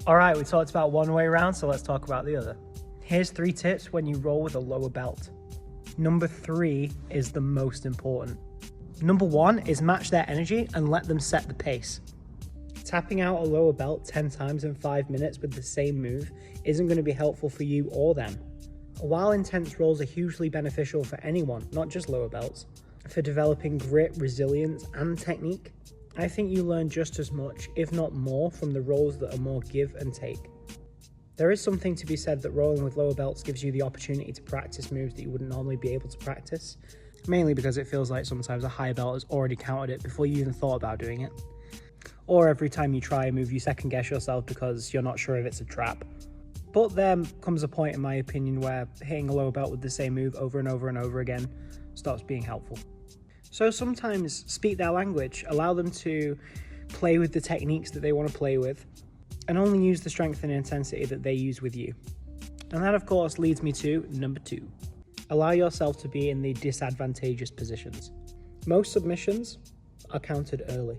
All right, we talked about one way round, so let's talk about the other. Here's 3 tips when you roll with a lower belt. Number 3 is the most important. Number 1 is match their energy and let them set the pace. Tapping out a lower belt 10 times in 5 minutes with the same move isn't going to be helpful for you or them. While intense rolls are hugely beneficial for anyone, not just lower belts, for developing grit, resilience, and technique, I think you learn just as much, if not more, from the rolls that are more give and take. There is something to be said that rolling with lower belts gives you the opportunity to practice moves that you wouldn't normally be able to practice, mainly because it feels like sometimes a higher belt has already countered it before you even thought about doing it. Or every time you try a move, you second guess yourself because you're not sure if it's a trap. But there comes a point, in my opinion, where hitting a lower belt with the same move over and over and over again stops being helpful. So sometimes speak their language, allow them to play with the techniques that they want to play with, and only use the strength and intensity that they use with you. And that, of course, leads me to number 2. Allow yourself to be in the disadvantageous positions. Most submissions are countered early.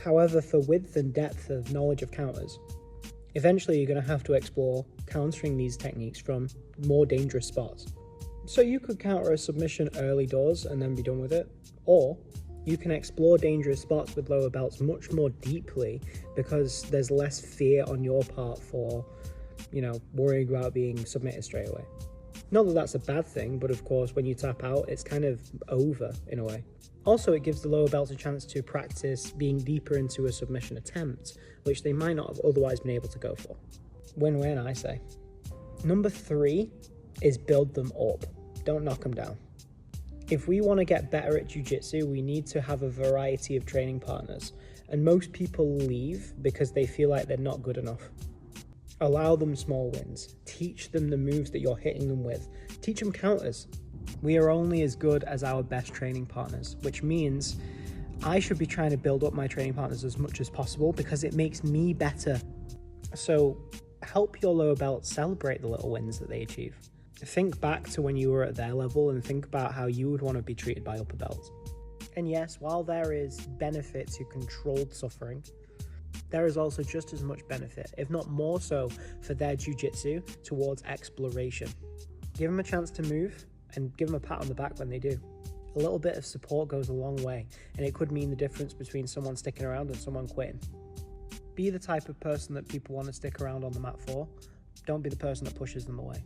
However, for width and depth of knowledge of counters, eventually you're going to have to explore countering these techniques from more dangerous spots. So you could counter a submission early doors and then be done with it, or you can explore dangerous spots with lower belts much more deeply because there's less fear on your part for, worrying about being submitted straight away. Not that that's a bad thing, but of course when you tap out, it's kind of over in a way. Also, it gives the lower belts a chance to practice being deeper into a submission attempt, which they might not have otherwise been able to go for. Win-win, I say. Number 3 is build them up. Don't knock them down. If we want to get better at jiu-jitsu, we need to have a variety of training partners, and most people leave because they feel like they're not good enough. Allow them small wins. Teach them the moves that you're hitting them with. Teach them counters. We are only as good as our best training partners, which means I should be trying to build up my training partners as much as possible because it makes me better. So help your lower belt celebrate the little wins that they achieve. Think back to when you were at their level and think about how you would want to be treated by upper belts. And yes, while there is benefit to controlled suffering, there is also just as much benefit, if not more so, for their jiu-jitsu towards exploration. Give them a chance to move and give them a pat on the back when they do. A little bit of support goes a long way, and it could mean the difference between someone sticking around and someone quitting. Be the type of person that people want to stick around on the mat for. Don't be the person that pushes them away.